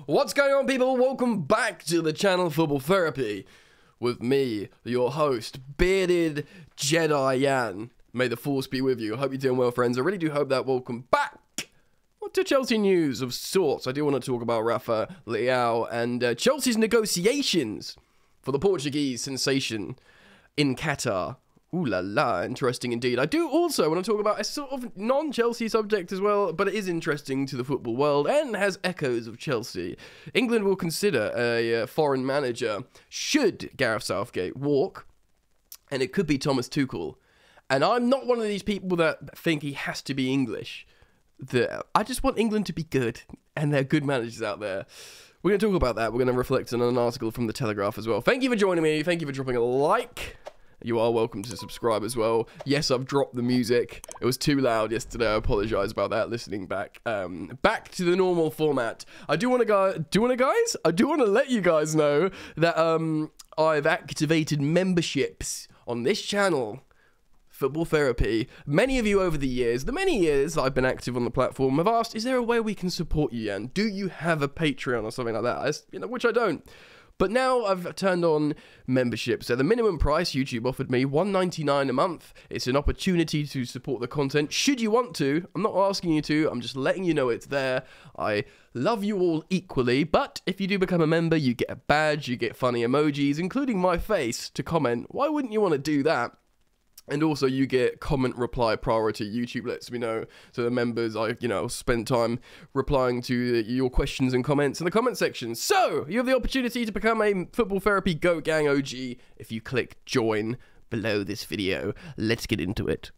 What's going on, people? Welcome back to the channel Football Therapy with me, your host, Bearded Jedi Yan. May the force be with you. I hope you're doing well, friends. I really do hope that. Welcome back to Chelsea news of sorts. I do want to talk about Rafael Leão and Chelsea's negotiations for the Portuguese sensation in Qatar. Ooh la la, interesting indeed. I do also want to talk about a sort of non-Chelsea subject as well, but it is interesting to the football world and has echoes of Chelsea. England will consider a foreign manager should Gareth Southgate walk, and it could be Thomas Tuchel. And I'm not one of these people that think he has to be English. I just want England to be good, and there are good managers out there. We're going to talk about that. We're going to reflect on an article from The Telegraph as well. Thank you for joining me. Thank you for dropping a like. You are welcome to subscribe as well. Yes, I've dropped the music. It was too loud yesterday. I apologise about that. Listening back, back to the normal format. I do want to let you guys know that I've activated memberships on this channel, Football Therapy. Many of you over the years, the many years that I've been active on the platform, have asked, "Is there a way we can support you, Yan? Do you have a Patreon or something like that?" Which I don't. But now I've turned on memberships. So the minimum price YouTube offered me, $1.99 a month. It's an opportunity to support the content. Should you want to, I'm not asking you to, I'm just letting you know it's there. I love you all equally, but if you do become a member, you get a badge, you get funny emojis, including my face, to comment. Why wouldn't you want to do that? And also you get comment reply priority. YouTube lets me know. So the members, I'll spend time replying to your questions and comments in the comment section. So you have the opportunity to become a Football Therapy Go Gang OG if you click join below this video. Let's get into it.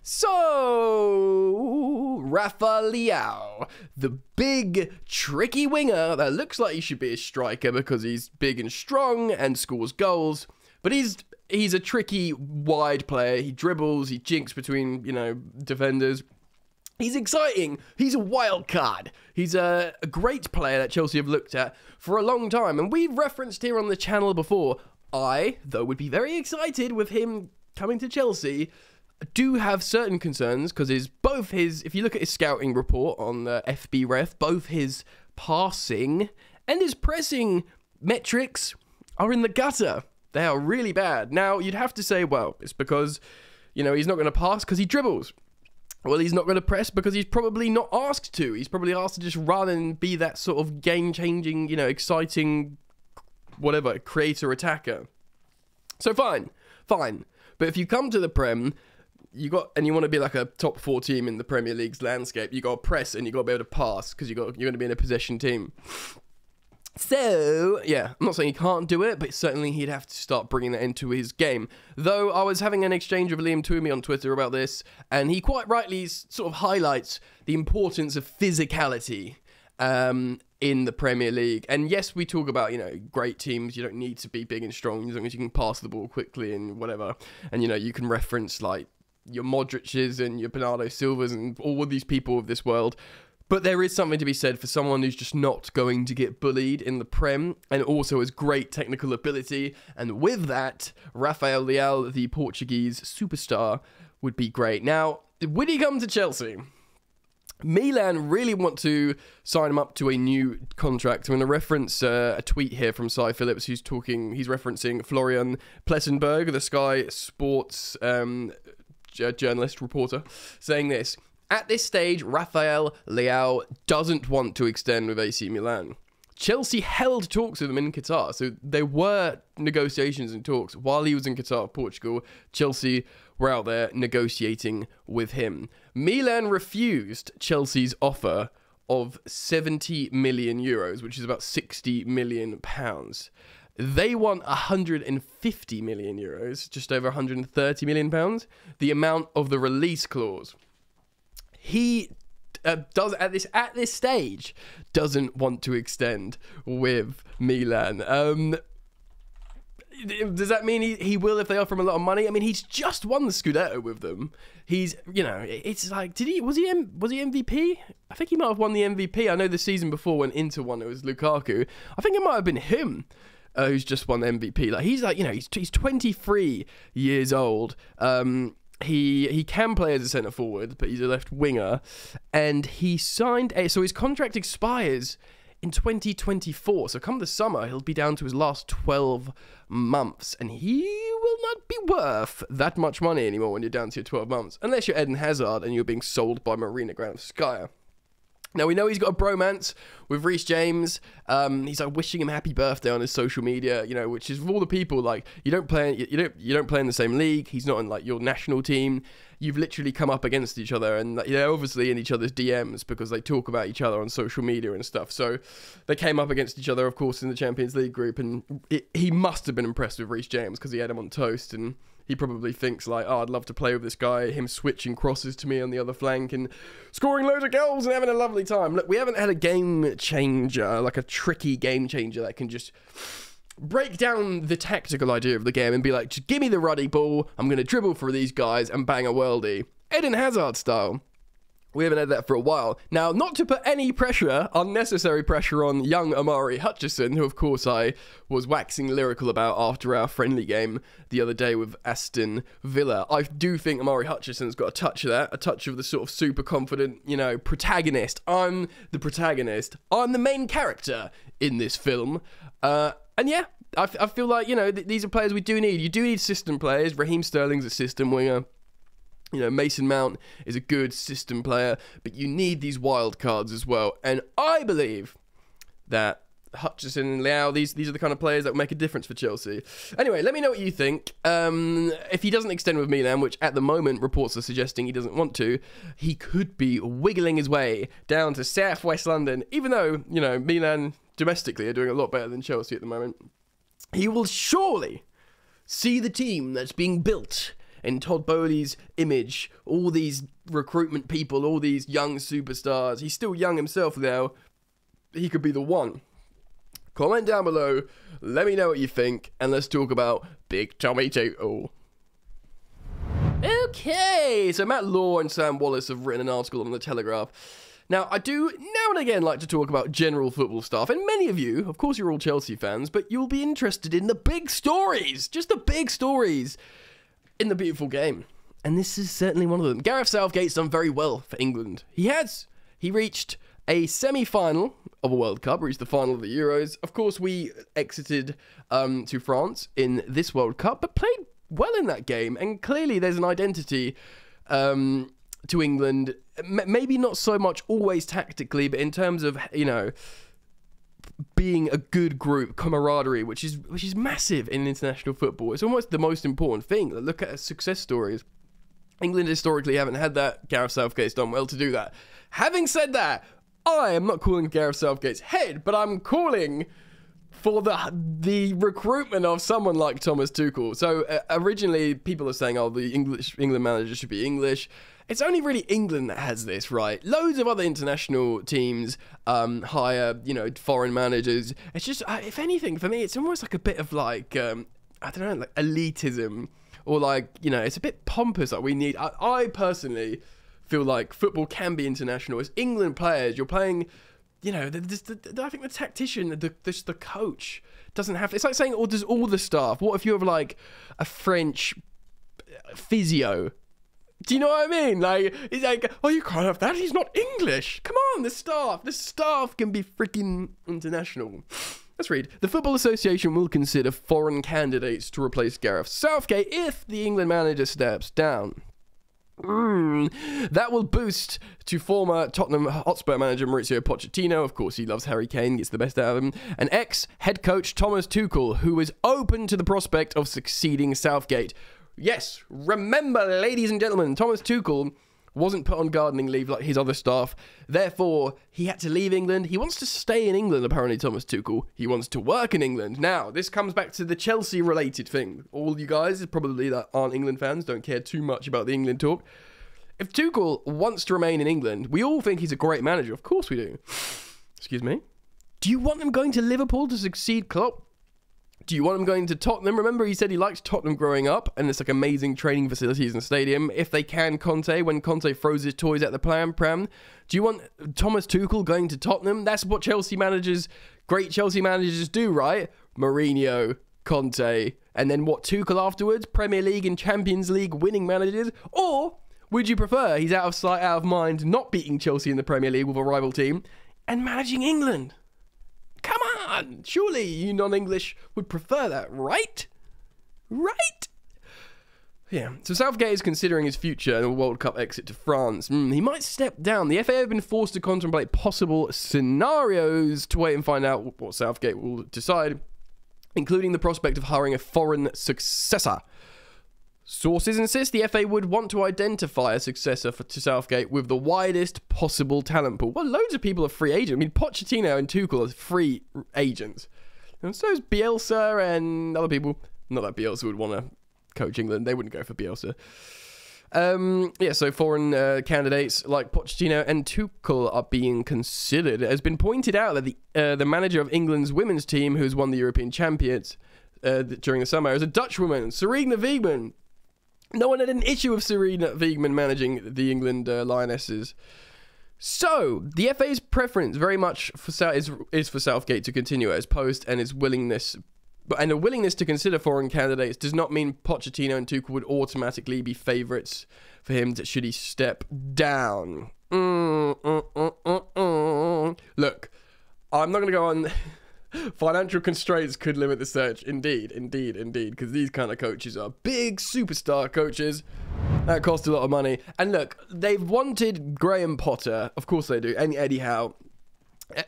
So, Rafael Leão, the big, tricky winger that looks like he should be a striker because he's big and strong and scores goals, but he's a tricky, wide player. He dribbles, he jinks between, defenders. He's exciting. He's a wild card. He's a great player that Chelsea have looked at for a long time. And we've referenced here on the channel before. I, though, would be very excited with him coming to Chelsea. Do have certain concerns because if you look at his scouting report on FB Ref, both his passing and his pressing metrics are in the gutter. They are really bad. Now, you'd have to say, well, it's because, he's not going to pass because he dribbles. Well, he's not going to press because he's probably not asked to. He's probably asked to just run and be that sort of game-changing, exciting, whatever, creator attacker. So fine. But if you come to the Prem, you want to be like a top 4 team in the Premier League's landscape, you got to press and you got to be able to pass because you're going to be in a possession team. So, yeah, I'm not saying he can't do it, but certainly he'd have to start bringing that into his game. Though I was having an exchange with Liam Toomey on Twitter about this, and he quite rightly sort of highlights the importance of physicality in the Premier League. And yes, we talk about, great teams, you don't need to be big and strong as long as you can pass the ball quickly and whatever. And, you can reference, like, your Modric's and your Bernardo Silvas and all of these people of this world. But there is something to be said for someone who's just not going to get bullied in the Prem and also has great technical ability. And with that, Rafael Leão, the Portuguese superstar, would be great. Now, would he come to Chelsea? Milan really want to sign him up to a new contract. I'm going to reference a tweet here from Cy Phillips he's referencing Florian Plettenberg, the Sky Sports journalist, reporter, saying this. At this stage, Rafael Leão doesn't want to extend with AC Milan. Chelsea held talks with him in Qatar, so there were negotiations and talks. While he was in Qatar, Portugal, Chelsea were out there negotiating with him. Milan refused Chelsea's offer of 70 million euros, which is about 60 million pounds. They want 150 million euros, just over 130 million pounds, the amount of the release clause. He does at this stage doesn't want to extend with Milan. Does that mean he will if they offer him a lot of money? I mean, he's just won the Scudetto with them. He's, it's like, was he MVP? I think he might have won the MVP. I know the season before when Inter won, it was Lukaku. I think it might have been him who's just won MVP. He's 23 years old. he can play as a centre forward, but he's a left winger, and he signed so his contract expires in 2024. So come the summer, he'll be down to his last 12 months, and he will not be worth that much money anymore when you're down to your 12 months, unless you're Eden Hazard and you're being sold by Marina Granovskaya. Now, we know he's got a bromance with Reece James. He's like wishing him happy birthday on his social media, you know, which is for all the people, like, you don't play in the same league. He's not in like your national team. You've literally come up against each other, and they're obviously in each other's DMs because they talk about each other on social media and stuff. So they came up against each other, of course, in the Champions League group, and he must have been impressed with Reece James because he had him on toast, and he probably thinks like, oh, I'd love to play with this guy, him switching crosses to me on the other flank and scoring loads of goals and having a lovely time. Look, we haven't had a game changer, like a tricky game changer that can just break down the tactical idea of the game and be like, just give me the ruddy ball, I'm going to dribble for these guys and bang a worldie. Eden Hazard style. We haven't had that for a while. Now, not to put any pressure, unnecessary pressure on young Omari Hutchinson, who of course I was waxing lyrical about after our friendly game the other day with Aston Villa. I do think Omari Hutchinson's got a touch of that, a touch of the sort of super confident, you know, protagonist. I'm the protagonist. I'm the main character in this film. And yeah, I feel like, you know, these are players we do need. You do need system players. Raheem Sterling's a system winger. You know, Mason Mount is a good system player, but you need these wild cards as well. And I believe that Hutchinson and Leão, these are the kind of players that will make a difference for Chelsea. Anyway, let me know what you think. If he doesn't extend with Milan, which at the moment reports are suggesting he doesn't want to, he could be wiggling his way down to South West London, even though, you know, Milan domestically are doing a lot better than Chelsea at the moment. He will surely see the team that's being built in Todd Boehly's image, all these recruitment people, all these young superstars. He's still young himself now. He could be the one. Comment down below, let me know what you think, and let's talk about Big Tommy Tuchel. Okay, so Matt Law and Sam Wallace have written an article on The Telegraph. Now, I do now and again like to talk about general football stuff, and many of you, of course you're all Chelsea fans, but you'll be interested in the big stories, just the big stories in the beautiful game. And this is certainly one of them. Gareth Southgate's done very well for England. He has. He reached a semi-final of a World Cup, reached the final of the Euros. Of course, we exited to France in this World Cup, but played well in that game. And clearly there's an identity to England. Maybe not so much always tactically, but in terms of, you know, being a good group, camaraderie, which is massive in international football. It's almost the most important thing. Look at success stories. England historically haven't had that. Gareth Southgate's done well to do that. Having said that, I am not calling Gareth Southgate's head, but I'm calling for the recruitment of someone like Thomas Tuchel. So originally people are saying, oh, the England manager should be English. It's only really England that has this, right? Loads of other international teams hire, you know, foreign managers. It's just, if anything, for me, it's almost like a bit of like, I don't know, like elitism. Or like, you know, it's a bit pompous. Like we need, I personally feel like football can be international. As England players, you're playing, you know, I think the tactician, the coach doesn't have, it's like saying, or does all the staff, what if you have like a French physio? Do you know what I mean? Like, he's like, oh, you can't have that. He's not English. Come on, the staff can be freaking international. Let's read. The Football Association will consider foreign candidates to replace Gareth Southgate if the England manager steps down. That will boost to former Tottenham Hotspur manager Mauricio Pochettino. Of course, he loves Harry Kane, gets the best out of him. And ex-head coach Thomas Tuchel, who is open to the prospect of succeeding Southgate. Yes, remember, ladies and gentlemen, Thomas Tuchel wasn't put on gardening leave like his other staff. Therefore, he had to leave England. He wants to stay in England, apparently, Thomas Tuchel. He wants to work in England. Now, this comes back to the Chelsea-related thing. All you guys probably that aren't England fans don't care too much about the England talk. If Tuchel wants to remain in England, we all think he's a great manager. Of course we do. Excuse me. Do you want him going to Liverpool to succeed Klopp? Do you want him going to Tottenham? Remember, he said he liked Tottenham growing up, and it's like amazing training facilities and stadium. If they can, Conte, when Conte throws his toys at the pram. Do you want Thomas Tuchel going to Tottenham? That's what great Chelsea managers do, right? Mourinho, Conte, and then what, Tuchel afterwards? Premier League and Champions League winning managers? Or would you prefer he's out of sight, out of mind, not beating Chelsea in the Premier League with a rival team, and managing England? Come on! Surely you non-English would prefer that, right? Right? Yeah, so Southgate is considering his future and a World Cup exit to France. He might step down. The FA have been forced to contemplate possible scenarios to wait and find out what Southgate will decide, including the prospect of hiring a foreign successor. Sources insist the FA would want to identify a successor to Southgate with the widest possible talent pool. Well, loads of people are free agents. I mean, Pochettino and Tuchel are free agents. And so is Bielsa and other people. Not that Bielsa would want to coach England. They wouldn't go for Bielsa. So foreign candidates like Pochettino and Tuchel are being considered. It has been pointed out that the manager of England's women's team, who's won the European Champions during the summer, is a Dutch woman, Sarina Wiegman. No one had an issue with Sarina Wiegman managing the England Lionesses. So, the FA's preference very much is for Southgate to continue at his post, and a willingness to consider foreign candidates does not mean Pochettino and Tuchel would automatically be favourites for him should he step down. Look, I'm not going to go on. Financial constraints could limit the search. Indeed, because these kind of coaches are big superstar coaches that cost a lot of money. And look, they've wanted Graham Potter, of course they do, and Eddie Howe.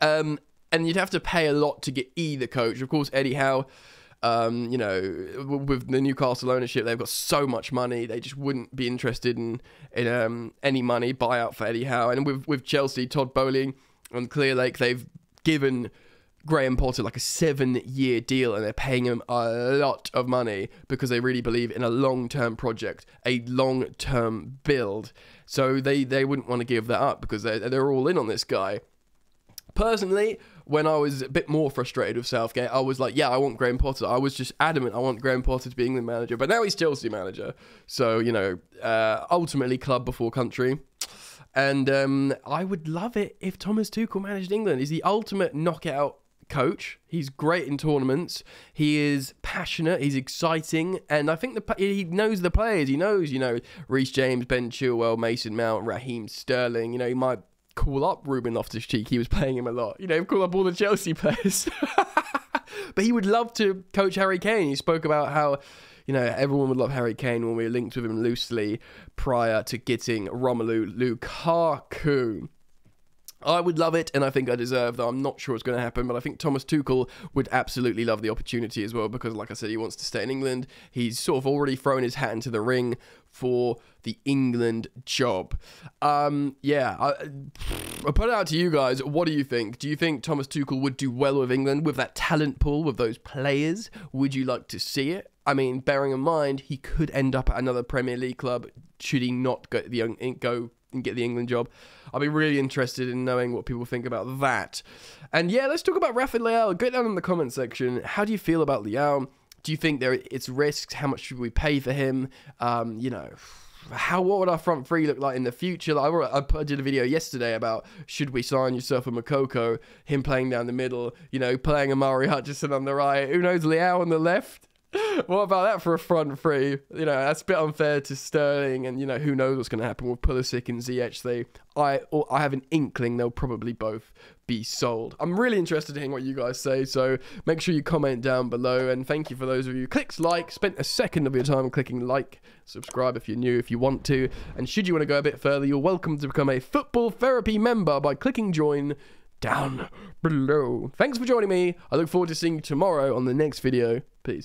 And you'd have to pay a lot to get either coach. Of course, Eddie Howe, with the Newcastle ownership, they've got so much money, they just wouldn't be interested in any money buyout for Eddie Howe. And with Chelsea, Todd Bowley and Clear Lake, they've given Graham Potter like a 7-year deal, and they're paying him a lot of money because they really believe in a long-term project, a long-term build. So they wouldn't want to give that up because they're all in on this guy. Personally, when I was a bit more frustrated with Southgate, I was like, yeah, I want Graham Potter. I was just adamant I want Graham Potter to be England manager, but now he's Chelsea manager. So, ultimately club before country. And I would love it if Thomas Tuchel managed England. He's the ultimate knockout coach. He's great in tournaments. He is passionate. He's exciting. And I think he knows the players. He knows, Reece James, Ben Chilwell, Mason Mount, Raheem Sterling. He might call up Ruben Loftus-Cheek. He was paying him a lot. Call up all the Chelsea players. But he would love to coach Harry Kane. He spoke about how everyone would love Harry Kane when we were linked with him loosely prior to getting Romelu Lukaku. I would love it, and I think I deserve, though I'm not sure it's going to happen, but I think Thomas Tuchel would absolutely love the opportunity as well, because like I said, he wants to stay in England. He's sort of already thrown his hat into the ring for the England job. I'll put it out to you guys. What do you think? Do you think Thomas Tuchel would do well with England, with that talent pool, with those players? Would you like to see it? I mean, bearing in mind, he could end up at another Premier League club should he not go and get the England job. I'll be really interested in knowing what people think about that. And yeah, let's talk about Rafael Leão. Get down in the comment section. How do you feel about Leão? Do you think it's risks? How much should we pay for him? What would our front three look like in the future? I did a video yesterday about should we sign Yusufa Moukoko, him playing down the middle, playing Amari Hutchinson on the right. Who knows, Leão on the left? What about that for a front three? That's a bit unfair to Sterling, and who knows what's going to happen with Pulisic and Ziyech. I have an inkling they'll probably both be sold. I'm really interested in hearing what you guys say, so make sure you comment down below, and thank you for those of you who clicked like, spent a second of your time clicking like, subscribe if you're new, if you want to, and should you want to go a bit further, you're welcome to become a Football Therapy member by clicking join down below. Thanks for joining me. I look forward to seeing you tomorrow on the next video. Peace.